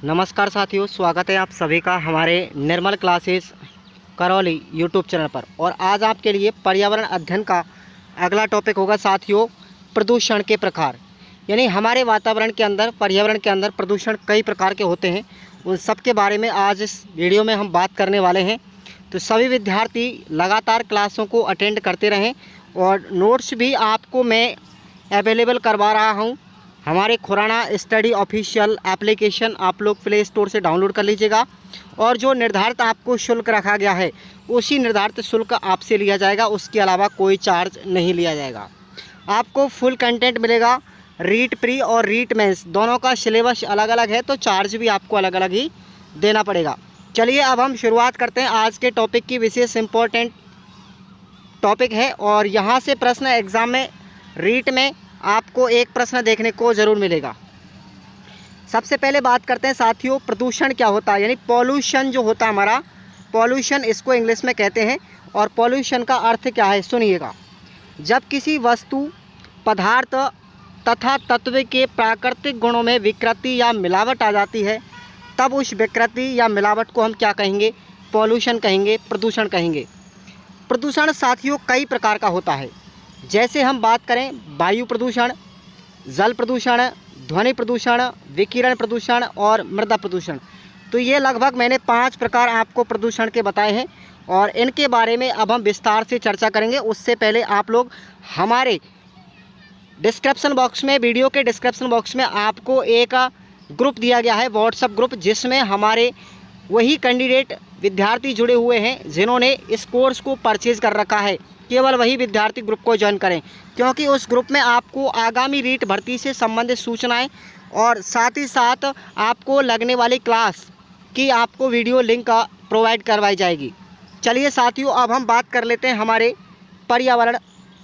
नमस्कार साथियों, स्वागत है आप सभी का हमारे निर्मल क्लासेस करौली यूट्यूब चैनल पर। और आज आपके लिए पर्यावरण अध्ययन का अगला टॉपिक होगा साथियों, प्रदूषण के प्रकार। यानी हमारे वातावरण के अंदर, पर्यावरण के अंदर प्रदूषण कई प्रकार के होते हैं, उन सब के बारे में आज इस वीडियो में हम बात करने वाले हैं। तो सभी विद्यार्थी लगातार क्लासों को अटेंड करते रहें और नोट्स भी आपको मैं अवेलेबल करवा रहा हूँ। हमारे खुराना स्टडी ऑफिशियल एप्लीकेशन आप लोग प्ले स्टोर से डाउनलोड कर लीजिएगा और जो निर्धारित आपको शुल्क रखा गया है उसी निर्धारित शुल्क आपसे लिया जाएगा, उसके अलावा कोई चार्ज नहीं लिया जाएगा। आपको फुल कंटेंट मिलेगा। रीट प्री और रीट मेंस दोनों का सिलेबस अलग अलग है, तो चार्ज भी आपको अलग अलग ही देना पड़ेगा। चलिए अब हम शुरुआत करते हैं। आज के टॉपिक की विशेष इम्पोर्टेंट टॉपिक है और यहाँ से प्रश्न एग्ज़ाम में रीट में आपको एक प्रश्न देखने को ज़रूर मिलेगा। सबसे पहले बात करते हैं साथियों, प्रदूषण क्या होता है। यानी पॉल्यूशन जो होता है हमारा, पॉल्यूशन इसको इंग्लिश में कहते हैं। और पॉल्यूशन का अर्थ क्या है सुनिएगा। जब किसी वस्तु, पदार्थ तथा तत्व के प्राकृतिक गुणों में विकृति या मिलावट आ जाती है, तब उस विकृति या मिलावट को हम क्या कहेंगे? पॉल्यूशन कहेंगे, प्रदूषण कहेंगे। प्रदूषण साथियों कई प्रकार का होता है। जैसे हम बात करें वायु प्रदूषण, जल प्रदूषण, ध्वनि प्रदूषण, विकिरण प्रदूषण और मृदा प्रदूषण। तो ये लगभग मैंने 5 प्रकार आपको प्रदूषण के बताए हैं और इनके बारे में अब हम विस्तार से चर्चा करेंगे। उससे पहले आप लोग हमारे डिस्क्रिप्शन बॉक्स में, वीडियो के डिस्क्रिप्शन बॉक्स में आपको एक ग्रुप दिया गया है, व्हाट्सएप ग्रुप, जिसमें हमारे वही कैंडिडेट विद्यार्थी जुड़े हुए हैं जिन्होंने इस कोर्स को परचेज़ कर रखा है। केवल वही विद्यार्थी ग्रुप को ज्वाइन करें, क्योंकि उस ग्रुप में आपको आगामी रीट भर्ती से संबंधित सूचनाएं और साथ ही साथ आपको लगने वाली क्लास की आपको वीडियो लिंक प्रोवाइड करवाई जाएगी। चलिए साथियों, अब हम बात कर लेते हैं। हमारे पर्यावरण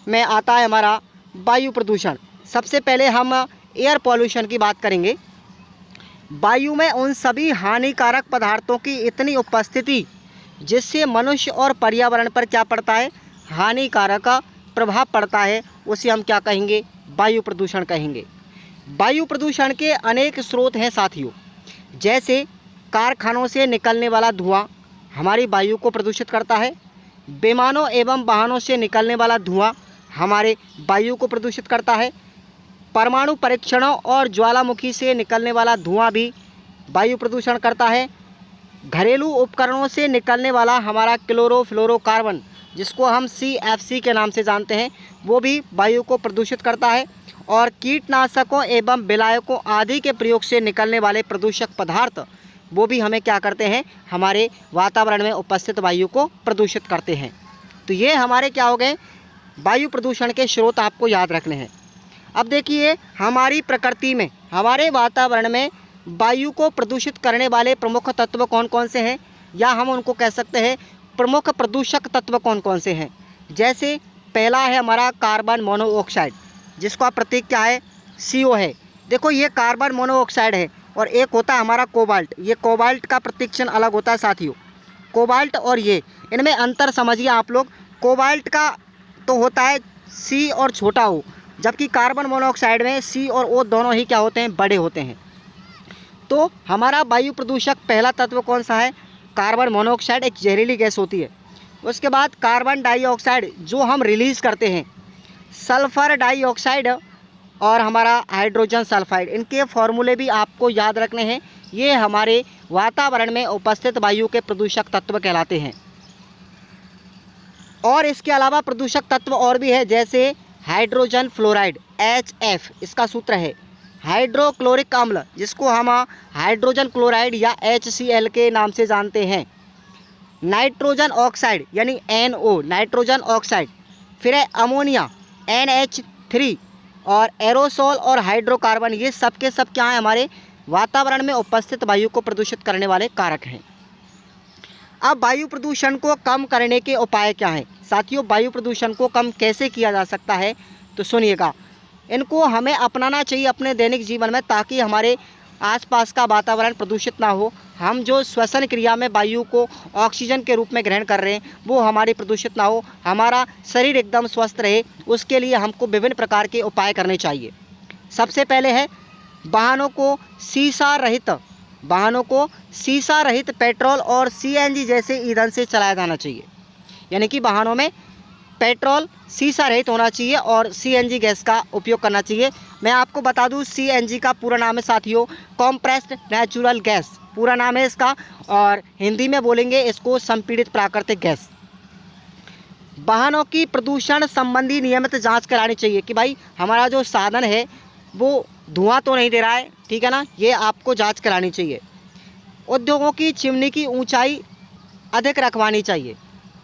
में आता है हमारा वायु प्रदूषण। सबसे पहले हम एयर पॉल्यूशन की बात करेंगे। वायु में उन सभी हानिकारक पदार्थों की इतनी उपस्थिति जिससे मनुष्य और पर्यावरण पर क्या पड़ता है? हानिकारक प्रभाव पड़ता है, उसे हम क्या कहेंगे? वायु प्रदूषण कहेंगे। वायु प्रदूषण के अनेक स्रोत हैं साथियों। जैसे कारखानों से निकलने वाला धुआं हमारी वायु को प्रदूषित करता है। विमानों एवं वाहनों से निकलने वाला धुआं हमारे वायु को प्रदूषित करता है। परमाणु परीक्षणों और ज्वालामुखी से निकलने वाला धुआं भी वायु प्रदूषण करता है। घरेलू उपकरणों से निकलने वाला हमारा क्लोरोफ्लोरोकार्बन, जिसको हम CFC के नाम से जानते हैं, वो भी वायु को प्रदूषित करता है। और कीटनाशकों एवं विलायकों आदि के प्रयोग से निकलने वाले प्रदूषक पदार्थ, वो भी हमें क्या करते हैं? हमारे वातावरण में उपस्थित वायु को प्रदूषित करते हैं। तो ये हमारे क्या हो गए? वायु प्रदूषण के स्रोत आपको याद रखने हैं। अब देखिए, हमारी प्रकृति में, हमारे वातावरण में वायु को प्रदूषित करने वाले प्रमुख तत्व कौन कौन से हैं, या हम उनको कह सकते हैं प्रमुख प्रदूषक तत्व कौन कौन से हैं। जैसे पहला है हमारा कार्बन मोनोऑक्साइड, जिसका प्रतीक क्या है? CO है। देखो, ये कार्बन मोनोऑक्साइड है। और एक होता है हमारा कोबाल्ट। ये कोबाल्ट का प्रतीक चिन्ह अलग होता है साथियों। कोबाल्ट और ये, इनमें अंतर समझिए आप लोग। कोबाल्ट का तो होता है C और छोटा O, जबकि कार्बन मोनोऑक्साइड में C और O दोनों ही क्या होते हैं? बड़े होते हैं। तो हमारा वायु प्रदूषक पहला तत्व कौन सा है? कार्बन मोनोऑक्साइड, एक जहरीली गैस होती है। उसके बाद कार्बन डाइऑक्साइड जो हम रिलीज़ करते हैं, सल्फ़र डाइऑक्साइड और हमारा हाइड्रोजन सल्फाइड, इनके फॉर्मूले भी आपको याद रखने हैं। ये हमारे वातावरण में उपस्थित वायु के प्रदूषक तत्व कहलाते हैं। और इसके अलावा प्रदूषक तत्व और भी है, जैसे हाइड्रोजन फ्लोराइड HF, इसका सूत्र है। हाइड्रोक्लोरिक अम्ल, जिसको हम हाइड्रोजन क्लोराइड या HCl के नाम से जानते हैं। नाइट्रोजन ऑक्साइड यानी NO, नाइट्रोजन ऑक्साइड। फिर है अमोनिया NH3। और एरोसोल और हाइड्रोकार्बन, ये सब के सब क्या हैं? हमारे वातावरण में उपस्थित वायु को प्रदूषित करने वाले कारक हैं। अब वायु प्रदूषण को कम करने के उपाय क्या हैं साथियों? वायु प्रदूषण को कम कैसे किया जा सकता है, तो सुनिएगा। इनको हमें अपनाना चाहिए अपने दैनिक जीवन में, ताकि हमारे आसपास का वातावरण प्रदूषित ना हो। हम जो श्वसन क्रिया में वायु को ऑक्सीजन के रूप में ग्रहण कर रहे हैं, वो हमारी प्रदूषित ना हो, हमारा शरीर एकदम स्वस्थ रहे, उसके लिए हमको विभिन्न प्रकार के उपाय करने चाहिए। सबसे पहले है वाहनों को शीशा रहित वाहनों को शीशा रहित पेट्रोल और सीएनजी जैसे ईंधन से चलाया जाना चाहिए। यानी कि वाहनों में पेट्रोल शीशा रहित होना चाहिए और सीएनजी गैस का उपयोग करना चाहिए। मैं आपको बता दूं, सीएनजी का पूरा नाम है साथियों कॉम्प्रेस्ड नेचुरल गैस, पूरा नाम है इसका, और हिंदी में बोलेंगे इसको संपीड़ित प्राकृतिक गैस। वाहनों की प्रदूषण संबंधी नियमित जांच करानी चाहिए कि भाई हमारा जो साधन है वो धुआं तो नहीं दे रहा है, ठीक है ना, ये आपको जांच करानी चाहिए। उद्योगों की चिमनी की ऊंचाई अधिक रखवानी चाहिए।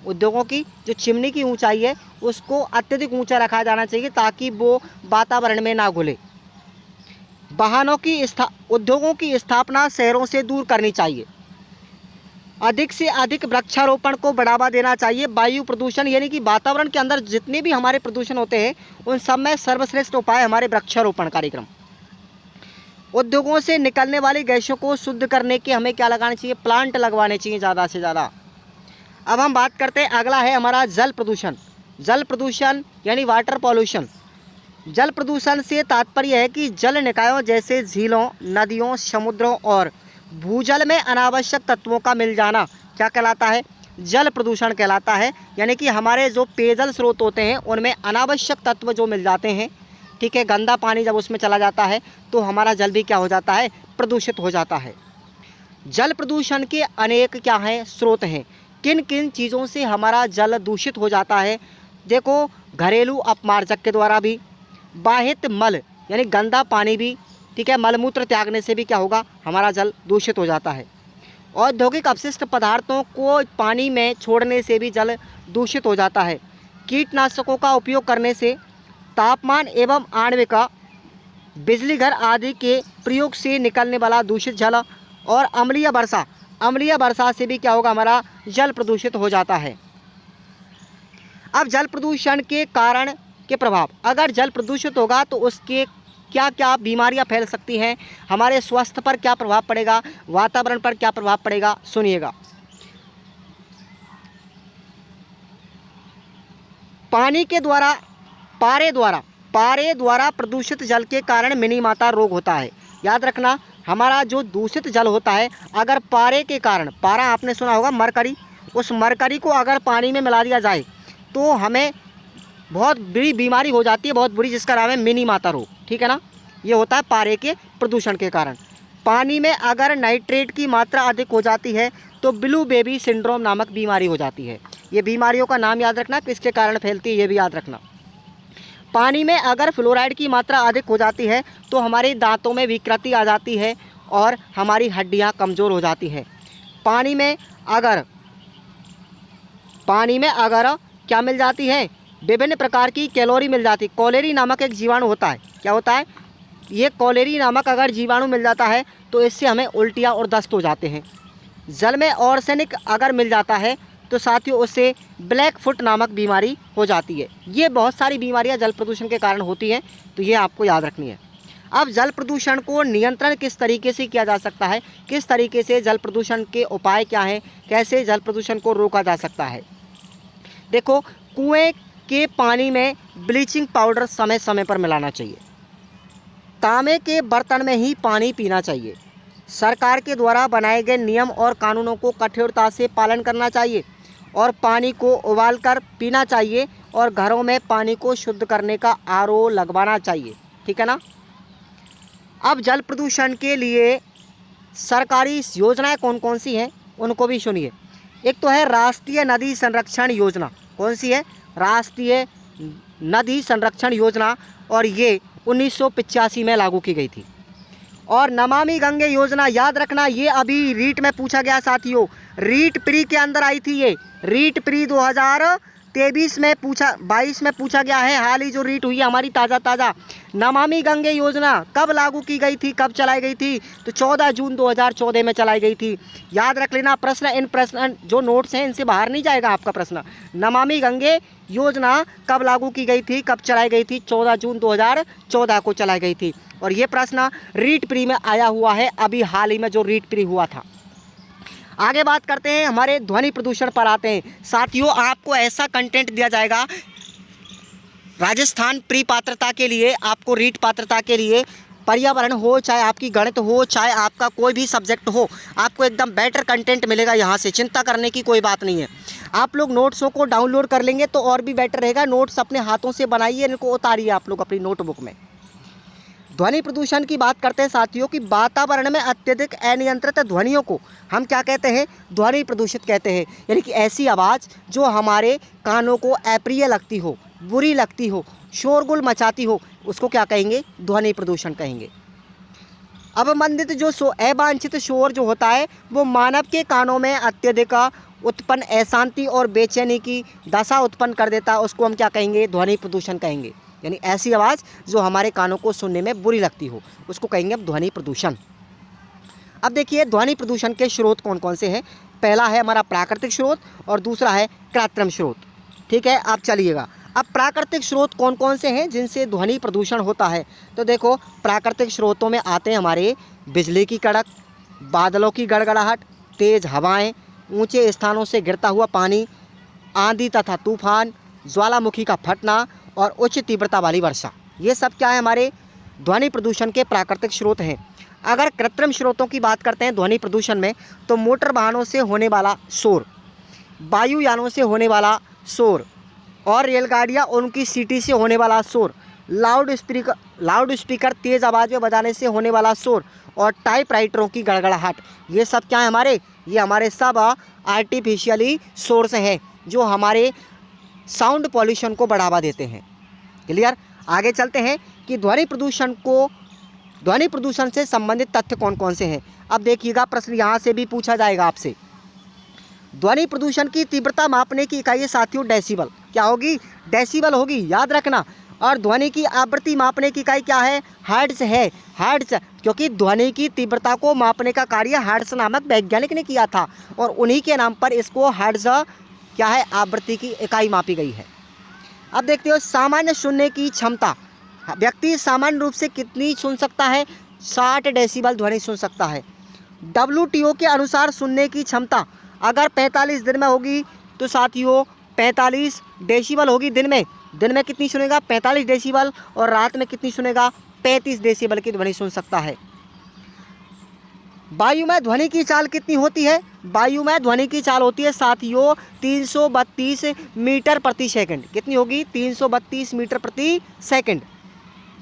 उद्योगों की जो चिमनी की ऊंचाई है उसको अत्यधिक ऊंचा रखा जाना चाहिए ताकि वो वातावरण में ना घुले। उद्योगों की स्थापना शहरों से दूर करनी चाहिए। अधिक से अधिक वृक्षारोपण को बढ़ावा देना चाहिए। वायु प्रदूषण यानी कि वातावरण के अंदर जितने भी हमारे प्रदूषण होते हैं उन सब में सर्वश्रेष्ठ उपाय हमारे वृक्षारोपण कार्यक्रम। उद्योगों से निकलने वाली गैसों को शुद्ध करने के हमें क्या लगाना चाहिए, प्लांट लगवाने चाहिए ज़्यादा से ज़्यादा। अब हम बात करते हैं, अगला है हमारा जल प्रदूषण। जल प्रदूषण यानी वाटर पॉल्यूशन। जल प्रदूषण से तात्पर्य है कि जल निकायों जैसे झीलों, नदियों, समुद्रों और भूजल में अनावश्यक तत्वों का मिल जाना क्या कहलाता है, जल प्रदूषण कहलाता है। यानी कि हमारे जो पेयजल स्रोत होते हैं उनमें अनावश्यक तत्व जो मिल जाते हैं, ठीक है, गंदा पानी जब उसमें चला जाता है तो हमारा जल भी क्या हो जाता है, प्रदूषित हो जाता है। जल प्रदूषण के अनेक क्या हैं, स्रोत हैं। किन किन चीज़ों से हमारा जल दूषित हो जाता है, देखो, घरेलू अपमार्जक के द्वारा भी, बाहित मल यानी गंदा पानी भी, ठीक है, मलमूत्र त्यागने से भी क्या होगा, हमारा जल दूषित हो जाता है। औद्योगिक अपशिष्ट पदार्थों को पानी में छोड़ने से भी जल दूषित हो जाता है। कीटनाशकों का उपयोग करने से, तापमान एवं आणविक, बिजली घर आदि के प्रयोग से निकलने वाला दूषित जल और अम्लीय वर्षा से भी क्या होगा, हमारा जल प्रदूषित हो जाता है। अब जल प्रदूषण के कारण के प्रभाव, अगर जल प्रदूषित होगा तो उसके क्या क्या बीमारियां फैल सकती हैं, हमारे स्वास्थ्य पर क्या प्रभाव पड़ेगा, वातावरण पर क्या प्रभाव पड़ेगा, सुनिएगा। पारे द्वारा प्रदूषित जल के कारण मिनीमाता रोग होता है। याद रखना, हमारा जो दूषित जल होता है, अगर पारे के कारण, पारा आपने सुना होगा मरकरी, उस मरकरी को अगर पानी में मिला दिया जाए तो हमें बहुत बड़ी बीमारी हो जाती है, बहुत बुरी, जिसका नाम है मिनीमाता रोग, ठीक है ना। ये होता है पारे के प्रदूषण के कारण। पानी में अगर नाइट्रेट की मात्रा अधिक हो जाती है तो ब्लू बेबी सिंड्रोम नामक बीमारी हो जाती है। ये बीमारियों का नाम याद रखना, किसके कारण फैलती है ये भी याद रखना। पानी में अगर फ्लोराइड की मात्रा अधिक हो जाती है तो हमारे दांतों में विकृति आ जाती है और हमारी हड्डियां कमज़ोर हो जाती हैं। पानी में अगर क्या मिल जाती है, विभिन्न प्रकार की कैलोरी मिल जाती है। कॉलेरी नामक एक जीवाणु होता है, क्या होता है, ये कॉलेरी नामक अगर जीवाणु मिल जाता है तो इससे हमें उल्टियाँ और दस्त हो जाते हैं। जल में आर्सेनिक अगर मिल जाता है तो साथियों उससे ब्लैक फुट नामक बीमारी हो जाती है। ये बहुत सारी बीमारियां जल प्रदूषण के कारण होती हैं, तो ये आपको याद रखनी है। अब जल प्रदूषण को नियंत्रण किस तरीके से किया जा सकता है, किस तरीके से जल प्रदूषण के उपाय क्या हैं, कैसे जल प्रदूषण को रोका जा सकता है। देखो, कुएँ के पानी में ब्लीचिंग पाउडर समय समय पर मिलाना चाहिए। तांबे के बर्तन में ही पानी पीना चाहिए। सरकार के द्वारा बनाए गए नियम और कानूनों को कठोरता से पालन करना चाहिए और पानी को उबालकर पीना चाहिए और घरों में पानी को शुद्ध करने का आरओ लगवाना चाहिए, ठीक है ना। अब जल प्रदूषण के लिए सरकारी योजनाएं कौन कौन सी हैं उनको भी सुनिए। एक तो है राष्ट्रीय नदी संरक्षण योजना। कौन सी है, राष्ट्रीय नदी संरक्षण योजना, और ये 1985 में लागू की गई थी। और नमामि गंगे योजना, याद रखना, ये अभी रीट में पूछा गया साथियों, रीट प्री के अंदर आई थी। ये रीट प्री 2023 में 22 में पूछा गया है। हाल ही जो रीट हुई है हमारी ताज़ा। नमामि गंगे योजना कब लागू की गई थी, कब चलाई गई थी, तो 14 जून 2014 में चलाई गई थी। याद रख लेना, इन प्रश्न जो नोट्स हैं इनसे बाहर नहीं जाएगा आपका प्रश्न। नमामि गंगे योजना कब लागू की गई थी, कब चलाई गई थी, 14 जून 2014 को चलाई गई थी। और ये प्रश्न रीट प्री में आया हुआ है, अभी हाल ही में जो रीट प्री हुआ था। आगे बात करते हैं, हमारे ध्वनि प्रदूषण पर आते हैं। साथियों, आपको ऐसा कंटेंट दिया जाएगा राजस्थान प्री पात्रता के लिए, आपको रीट पात्रता के लिए पर्यावरण हो, चाहे आपकी गणित हो, चाहे आपका कोई भी सब्जेक्ट हो, आपको एकदम बेटर कंटेंट मिलेगा यहाँ से, चिंता करने की कोई बात नहीं है। आप लोग नोट्सों को डाउनलोड कर लेंगे तो और भी बेटर रहेगा। नोट्स अपने हाथों से बनाइए, इनको उतारिए आप लोग अपनी नोटबुक में। ध्वनि प्रदूषण की बात करते हैं साथियों कि वातावरण में अत्यधिक अनियंत्रित ध्वनियों को हम क्या कहते हैं? ध्वनि प्रदूषित कहते हैं। यानी कि ऐसी आवाज़ जो हमारे कानों को अप्रिय लगती हो, बुरी लगती हो, शोरगुल मचाती हो, उसको क्या कहेंगे? ध्वनि प्रदूषण कहेंगे। अवमंदित जो अवांछित शोर जो होता है वो मानव के कानों में अत्यधिक उत्पन्न अशांति और बेचैनी की दशा उत्पन्न कर देता है, उसको हम क्या कहेंगे? ध्वनि प्रदूषण कहेंगे। यानी ऐसी आवाज़ जो हमारे कानों को सुनने में बुरी लगती हो, उसको कहेंगे अब ध्वनि प्रदूषण। अब देखिए ध्वनि प्रदूषण के स्रोत कौन कौन से हैं। पहला है हमारा प्राकृतिक स्रोत और दूसरा है कृत्रिम स्रोत। ठीक है, आप चलिएगा। अब प्राकृतिक स्रोत कौन कौन से हैं जिनसे ध्वनि प्रदूषण होता है? तो देखो, प्राकृतिक स्रोतों में आते हैं हमारे बिजली की कड़क, बादलों की गड़गड़ाहट, तेज़ हवाएं, ऊंचे स्थानों से गिरता हुआ पानी, आंधी तथा तूफान, ज्वालामुखी का फटना और उच्च तीव्रता वाली वर्षा। ये सब क्या है? हमारे ध्वनि प्रदूषण के प्राकृतिक स्रोत हैं। अगर कृत्रिम स्रोतों की बात करते हैं ध्वनि प्रदूषण में, तो मोटर वाहनों से होने वाला शोर, वायुयानों से होने वाला शोर और रेलगाड़ियाँ उनकी सीटी से होने वाला शोर, लाउड स्पीकर तेज़ आवाज़ में बजाने से होने वाला शोर और टाइपराइटरों की गड़गड़ाहट, ये सब क्या है हमारे? ये हमारे सब आर्टिफिशियली सोर्स हैं जो हमारे साउंड पॉल्यूशन को बढ़ावा देते हैं। क्लियर? आगे चलते हैं कि ध्वनि प्रदूषण से संबंधित तथ्य कौन कौन से हैं। अब देखिएगा, प्रश्न यहाँ से भी पूछा जाएगा आपसे। ध्वनि प्रदूषण की तीव्रता मापने की इकाई साथियों डेसिबल। क्या होगी? डेसिबल होगी, याद रखना। और ध्वनि की आवृत्ति मापने की इकाई क्या है? हर्ट्ज है। हर्ट्ज, क्योंकि ध्वनि की तीव्रता को मापने का कार्य हर्ट्ज नामक वैज्ञानिक ने किया था और उन्हीं के नाम पर इसको हर्ट्ज क्या है? आवृत्ति की इकाई मापी गई है। अब देखते हो सामान्य सुनने की क्षमता। व्यक्ति सामान्य रूप से कितनी सुन सकता है? 60 डेसिबल ध्वनि सुन सकता है। WTO के अनुसार सुनने की क्षमता अगर 45 दिन में होगी तो साथियों 45 डेसिबल होगी। दिन में कितनी सुनेगा? 45 डेसिबल। और रात में कितनी सुनेगा? 35 डेसिबल की ध्वनि सुन सकता है। वायु में ध्वनि की चाल कितनी होती है? वायु में ध्वनि की चाल होती है साथियों 332 मीटर प्रति सेकंड। कितनी होगी? 332 मीटर प्रति सेकंड।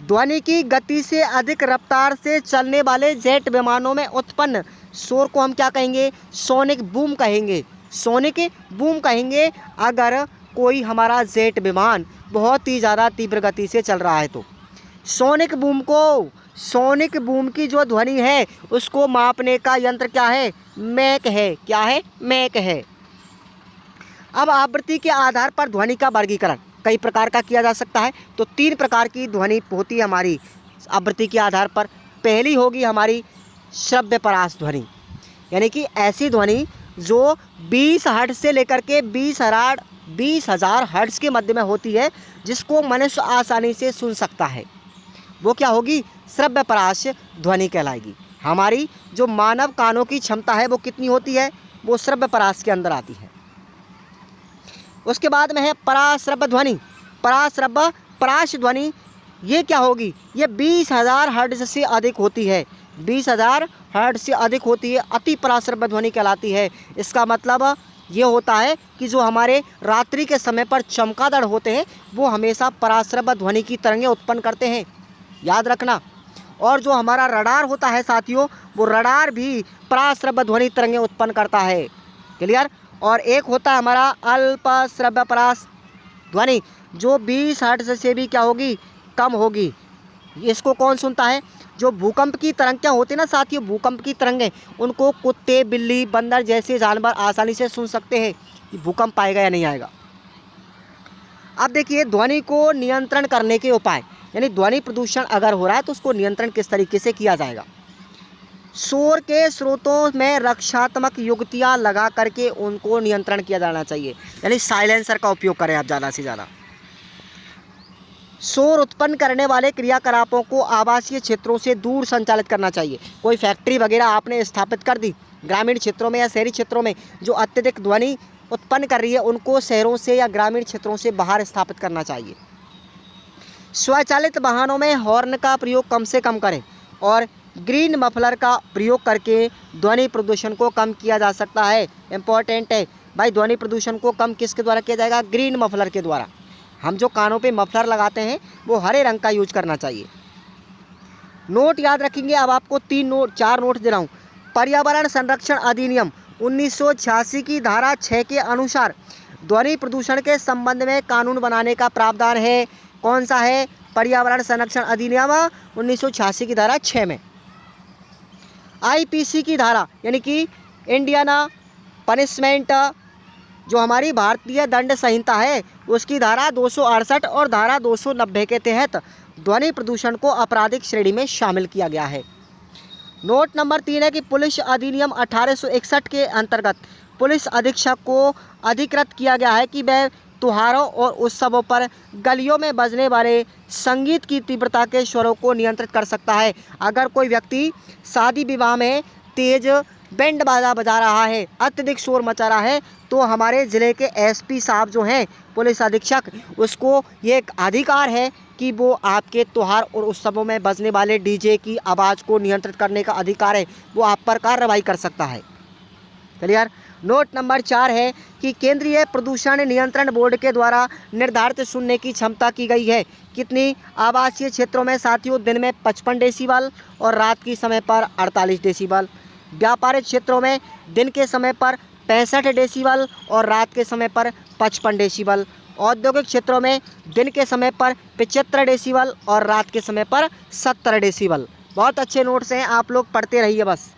ध्वनि की गति से अधिक रफ्तार से चलने वाले जेट विमानों में उत्पन्न शोर को हम क्या कहेंगे? सोनिक बूम कहेंगे। सोनिक बूम कहेंगे अगर कोई हमारा जेट विमान बहुत ही ज़्यादा तीव्र गति से चल रहा है तो। सोनिक बूम की जो ध्वनि है उसको मापने का यंत्र क्या है? मैक है। क्या है? मैक है। अब आवृत्ति के आधार पर ध्वनि का वर्गीकरण कई प्रकार का किया जा सकता है। तो 3 प्रकार की ध्वनि होती है हमारी आवृत्ति के आधार पर। पहली होगी हमारी श्रव्य परास ध्वनि, यानी कि ऐसी ध्वनि जो 20 हर्ट्ज से लेकर के 20,000 हर्ट्ज के मध्य में होती है, जिसको मनुष्य आसानी से सुन सकता है। वो क्या होगी? श्रव्य परास ध्वनि कहलाएगी। हमारी जो मानव कानों की क्षमता है वो कितनी होती है? वो श्रव्य परास के अंदर आती है। उसके बाद में है पराश्रव्य ध्वनि। पराश ध्वनि ये क्या होगी? ये 20,000 हर्ट्ज से अधिक होती है। 20,000 हर्ट्ज से अधिक होती है, अति पराश्रव्य ध्वनि कहलाती है। इसका मतलब ये होता है कि जो हमारे रात्रि के समय पर चमगादड़ होते हैं वो हमेशा पराश्रव्य ध्वनि की तरंगें उत्पन्न करते हैं, याद रखना। और जो हमारा रडार होता है साथियों, वो रडार भी पराश्रव्य ध्वनि तरंगें उत्पन्न करता है। क्लियर? और एक होता है हमारा अल्पश्रव्य परास ध्वनि, जो 20 हर्ट्ज से भी क्या होगी? कम होगी। इसको कौन सुनता है? जो भूकंप की तरंगें होती है ना साथियों, भूकंप की तरंगें, उनको कुत्ते, बिल्ली, बंदर जैसे जानवर आसानी से सुन सकते हैं कि भूकंप आएगा या नहीं आएगा। अब देखिए ध्वनि को नियंत्रण करने के उपाय, यानी ध्वनि प्रदूषण अगर हो रहा है तो उसको नियंत्रण किस तरीके से किया जाएगा। शोर के स्रोतों में रक्षात्मक युक्तियां लगा करके उनको नियंत्रण किया जाना चाहिए, यानी साइलेंसर का उपयोग करें आप ज़्यादा से ज़्यादा। शोर उत्पन्न करने वाले क्रियाकलापों को आवासीय क्षेत्रों से दूर संचालित करना चाहिए। कोई फैक्ट्री वगैरह आपने स्थापित कर दी ग्रामीण क्षेत्रों में या शहरी क्षेत्रों में जो अत्यधिक ध्वनि उत्पन्न कर रही है, उनको शहरों से या ग्रामीण क्षेत्रों से बाहर स्थापित करना चाहिए। स्वचालित वाहनों में हॉर्न का प्रयोग कम से कम करें। और ग्रीन मफलर का प्रयोग करके ध्वनि प्रदूषण को कम किया जा सकता है। इम्पॉर्टेंट है भाई, ध्वनि प्रदूषण को कम किसके द्वारा किया जाएगा? ग्रीन मफलर के द्वारा। हम जो कानों पे मफलर लगाते हैं वो हरे रंग का यूज करना चाहिए। नोट याद रखेंगे। अब आपको 4 नोट दे रहा हूँ। पर्यावरण संरक्षण अधिनियम 1986 की धारा 6 के अनुसार ध्वनि प्रदूषण के संबंध में कानून बनाने का प्रावधान है। कौन सा है? पर्यावरण संरक्षण अधिनियम 1986 की धारा 6 में। आईपीसी की धारा यानी कि इंडियन पनिशमेंट, जो हमारी भारतीय दंड संहिता है, उसकी धारा 268 और धारा 290 के तहत ध्वनि प्रदूषण को आपराधिक श्रेणी में शामिल किया गया है। नोट नंबर 3 है कि पुलिस अधिनियम 1861 के अंतर्गत पुलिस अधीक्षक को अधिकृत किया गया है कि वह त्योहारों और उत्सवों पर गलियों में बजने वाले संगीत की तीव्रता के स्वरों को नियंत्रित कर सकता है। अगर कोई व्यक्ति शादी विवाह में तेज बैंड बाजा बजा रहा है, अत्यधिक शोर मचा रहा है, तो हमारे ज़िले के एसपी साहब जो हैं, पुलिस अधीक्षक, उसको ये एक अधिकार है कि वो आपके त्योहार और उत्सवों में बजने वाले डीजे की आवाज़ को नियंत्रित करने का अधिकार है, वो आप पर कार्रवाई कर सकता है। क्लियर। नोट नंबर 4 है कि केंद्रीय प्रदूषण नियंत्रण बोर्ड के द्वारा निर्धारित सुनने की क्षमता की गई है। कितनी? आवासीय क्षेत्रों में साथियों दिन में 55 डेसिबल और रात के समय पर 48 डेसिबल। व्यापारिक क्षेत्रों में दिन के समय पर 65 डेसिबल और रात के समय पर 55 डेसिबल। औद्योगिक क्षेत्रों में दिन के समय पर 75 डेसिबल और रात के समय पर 70 डेसिबल। बहुत अच्छे नोट्स हैं, आप लोग पढ़ते रहिए बस।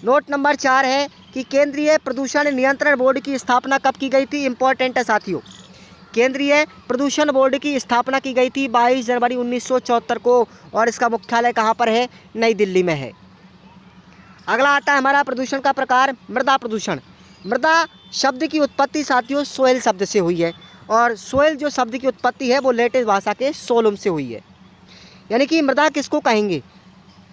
नोट नंबर 4 है कि केंद्रीय प्रदूषण नियंत्रण बोर्ड की स्थापना कब की गई थी? इंपॉर्टेंट है साथियों। केंद्रीय प्रदूषण बोर्ड की स्थापना की गई थी 22 जनवरी 1974 को, और इसका मुख्यालय कहाँ पर है? नई दिल्ली में है। अगला आता है हमारा प्रदूषण का प्रकार, मृदा प्रदूषण। मृदा शब्द की उत्पत्ति साथियों सोइल शब्द से हुई है, और सोइल जो शब्द की उत्पत्ति है वो लैटिन भाषा के सोलम से हुई है। यानी कि मृदा किसको कहेंगे?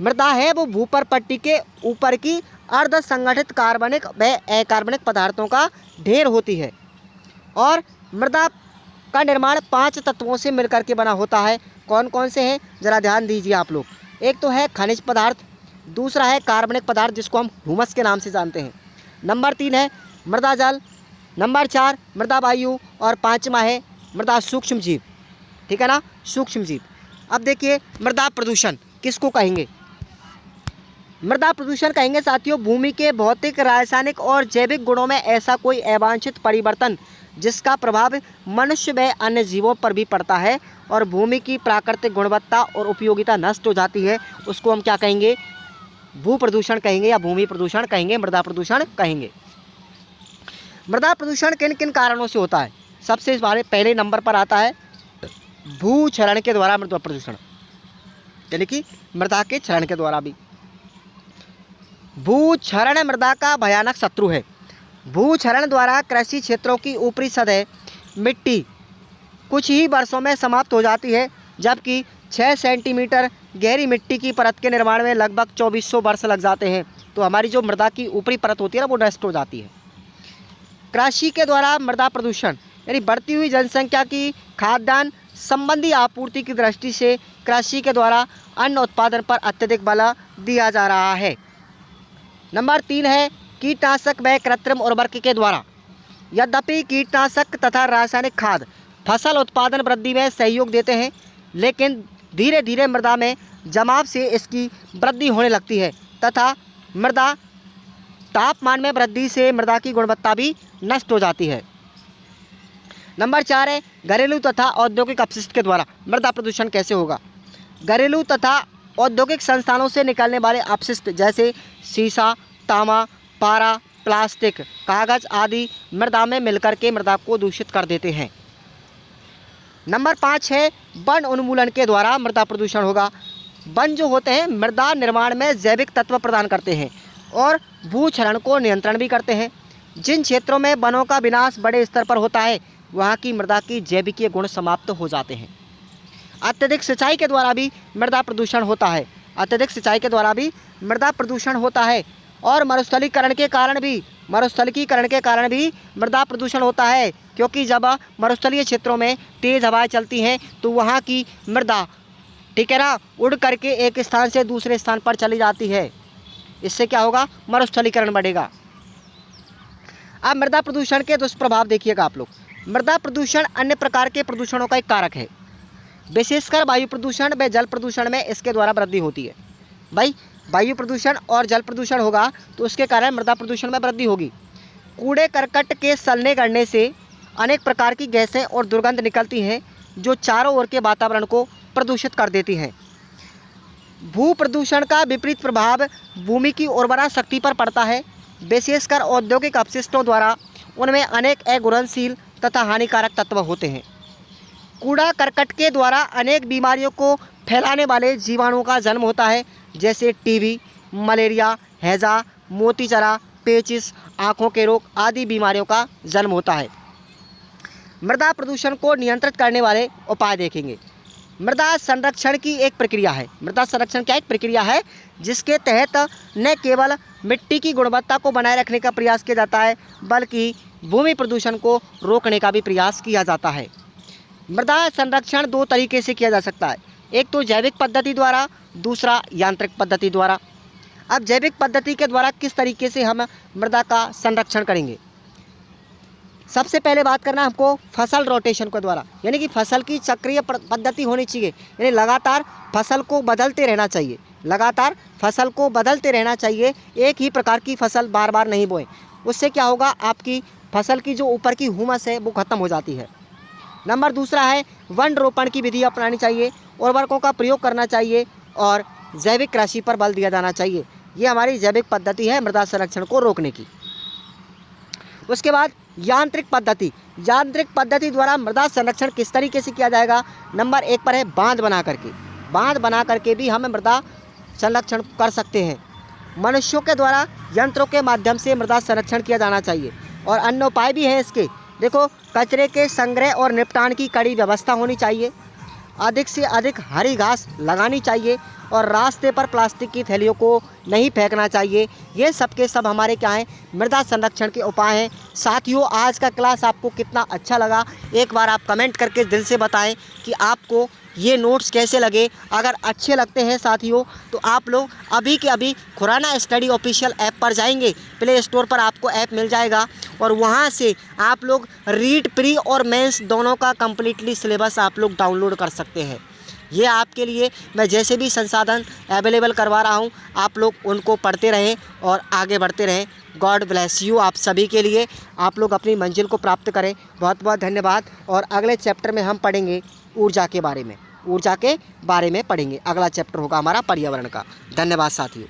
मृदा है वो भूपर पट्टी के ऊपर की अर्ध संगठित कार्बनिक व अकार्बनिक पदार्थों का ढेर होती है, और मृदा का निर्माण 5 तत्वों से मिलकर के बना होता है। कौन कौन से हैं? जरा ध्यान दीजिए आप लोग। एक तो है खनिज पदार्थ, दूसरा है कार्बनिक पदार्थ जिसको हम ह्यूमस के नाम से जानते हैं, नंबर 3 है मृदा जल, नंबर 4 मृदा वायु, और 5वां है मृदा सूक्ष्म जीव। ठीक है ना, सूक्ष्म जीव। अब देखिए मृदा प्रदूषण किसको कहेंगे? मृदा प्रदूषण कहेंगे साथियों भूमि के भौतिक, रासायनिक और जैविक गुणों में ऐसा कोई अवांछित परिवर्तन जिसका प्रभाव मनुष्य व अन्य जीवों पर भी पड़ता है और भूमि की प्राकृतिक गुणवत्ता और उपयोगिता नष्ट हो जाती है, उसको हम क्या कहेंगे? भू प्रदूषण कहेंगे या भूमि प्रदूषण कहेंगे, मृदा प्रदूषण कहेंगे। मृदा प्रदूषण किन किन कारणों से होता है? सबसे पहले नंबर पर आता है भूक्षरण के द्वारा मृदा प्रदूषण, यानी कि मृदा के क्षरण के द्वारा भी। भूक्षरण मृदा का भयानक शत्रु है। भूक्षरण द्वारा कृषि क्षेत्रों की ऊपरी सतह मिट्टी कुछ ही वर्षों में समाप्त हो जाती है, जबकि 6 सेंटीमीटर गहरी मिट्टी की परत के निर्माण में लगभग 2400 वर्ष लग जाते हैं। तो हमारी जो मृदा की ऊपरी परत होती है ना वो नष्ट हो जाती है। कृषि के द्वारा मृदा प्रदूषण यानी बढ़ती हुई जनसंख्या की खाद्यान्न संबंधी आपूर्ति की दृष्टि से कृषि के द्वारा अन्न उत्पादन पर अत्यधिक बल दिया जा रहा है। नंबर 3 है कीटनाशक व कृत्रिम उर्वरक के द्वारा। यद्यपि कीटनाशक तथा रासायनिक खाद फसल उत्पादन वृद्धि में सहयोग देते हैं, लेकिन धीरे धीरे मृदा में जमाव से इसकी वृद्धि होने लगती है तथा मृदा तापमान में वृद्धि से मृदा की गुणवत्ता भी नष्ट हो जाती है। नंबर 4 है घरेलू तथा औद्योगिक अपशिष्ट के द्वारा मृदा प्रदूषण कैसे होगा? घरेलू तथा औद्योगिक संस्थानों से निकलने वाले अपशिष्ट जैसे सीसा, तांबा, पारा, प्लास्टिक, कागज आदि मृदा में मिलकर के मृदा को दूषित कर देते हैं। नंबर 5 है वन उन्मूलन के द्वारा मृदा प्रदूषण होगा। वन जो होते हैं मृदा निर्माण में जैविक तत्व प्रदान करते हैं और भूक्षरण को नियंत्रण भी करते हैं। जिन क्षेत्रों में वनों का विनाश बड़े स्तर पर होता है वहाँ की मृदा की जैविकीय गुण समाप्त हो जाते हैं। अत्यधिक सिंचाई के द्वारा भी मृदा प्रदूषण होता है। अत्यधिक सिंचाई के द्वारा भी मृदा प्रदूषण होता है और मरुस्थलीकरण के कारण भी मृदा प्रदूषण होता है, क्योंकि जब मरुस्थलीय क्षेत्रों में तेज़ हवाएं चलती हैं तो वहाँ की मृदा ठीक है ना, उड़ करके एक स्थान से दूसरे स्थान पर चली जाती है। इससे क्या होगा, मरुस्थलीकरण बढ़ेगा। अब मृदा प्रदूषण के दुष्प्रभाव देखिएगा आप लोग। मृदा प्रदूषण अन्य प्रकार के प्रदूषणों का एक कारक है, विशेषकर वायु प्रदूषण व जल प्रदूषण में इसके द्वारा वृद्धि होती है। भाई वायु प्रदूषण और जल प्रदूषण होगा तो उसके कारण मृदा प्रदूषण में वृद्धि होगी। कूड़े करकट के सड़ने गलने से अनेक प्रकार की गैसें और दुर्गंध निकलती हैं जो चारों ओर के वातावरण को प्रदूषित कर देती हैं। भू प्रदूषण का विपरीत प्रभाव भूमि की उर्वरा शक्ति पर पड़ता है, विशेषकर औद्योगिक अपशिष्टों द्वारा उनमें अनेक अघुलनशील तथा हानिकारक तत्व होते हैं। कूड़ा करकट के द्वारा अनेक बीमारियों को फैलाने वाले जीवाणुओं का जन्म होता है, जैसे टीबी, मलेरिया, हैजा, मोतीचरा, पेचिस, आँखों के रोग आदि बीमारियों का जन्म होता है। मृदा प्रदूषण को नियंत्रित करने वाले उपाय देखेंगे। मृदा संरक्षण की एक प्रक्रिया है। मृदा संरक्षण क्या एक प्रक्रिया है जिसके तहत न केवल मिट्टी की गुणवत्ता को बनाए रखने का प्रयास किया जाता है, बल्कि भूमि प्रदूषण को रोकने का भी प्रयास किया जाता है। मृदा संरक्षण दो तरीके से किया जा सकता है, एक तो जैविक पद्धति द्वारा, दूसरा यांत्रिक पद्धति द्वारा। अब जैविक पद्धति के द्वारा किस तरीके से हम मृदा का संरक्षण करेंगे, सबसे पहले बात करना हमको फसल रोटेशन के द्वारा, यानी कि फसल की चक्रीय पद्धति होनी चाहिए, यानी लगातार फसल को बदलते रहना चाहिए, लगातार फसल को बदलते रहना चाहिए, एक ही प्रकार की फसल बार बार नहीं बोएं। उससे क्या होगा, आपकी फसल की जो ऊपर की हुमस है वो ख़त्म हो जाती है। नंबर दूसरा है वन रोपण की विधि अपनानी चाहिए, उर्वरकों का प्रयोग करना चाहिए और जैविक कृषि पर बल दिया जाना चाहिए। ये हमारी जैविक पद्धति है मृदा संरक्षण को रोकने की। उसके बाद यांत्रिक पद्धति। यांत्रिक पद्धति द्वारा मृदा संरक्षण किस तरीके से किया जाएगा, नंबर एक पर है बांध बना करके। बांध बना करके भी हम मृदा संरक्षण कर सकते हैं। मनुष्यों के द्वारा यंत्रों के माध्यम से मृदा संरक्षण किया जाना चाहिए और अन्य उपाय भी हैं इसके। देखो, कचरे के संग्रह और निपटान की कड़ी व्यवस्था होनी चाहिए, अधिक से अधिक हरी घास लगानी चाहिए और रास्ते पर प्लास्टिक की थैलियों को नहीं फेंकना चाहिए। ये सब के सब हमारे क्या हैं, मृदा संरक्षण के उपाय हैं। साथियों, आज का क्लास आपको कितना अच्छा लगा, एक बार आप कमेंट करके दिल से बताएं कि आपको ये नोट्स कैसे लगे। अगर अच्छे लगते हैं साथियों तो आप लोग अभी के अभी खुराना स्टडी ऑफिशियल ऐप पर जाएंगे, प्ले स्टोर पर आपको ऐप मिल जाएगा और वहाँ से आप लोग रीड प्री और मेंस दोनों का कम्प्लीटली सिलेबस आप लोग डाउनलोड कर सकते हैं। ये आपके लिए मैं जैसे भी संसाधन अवेलेबल करवा रहा हूँ, आप लोग उनको पढ़ते रहें और आगे बढ़ते रहें। गॉड ब्लेस यू आप सभी के लिए, आप लोग अपनी मंजिल को प्राप्त करें। बहुत बहुत धन्यवाद। और अगले चैप्टर में हम पढ़ेंगे ऊर्जा के बारे में, ऊर्जा के बारे में पढ़ेंगे। अगला चैप्टर होगा हमारा पर्यावरण का। धन्यवाद साथियों।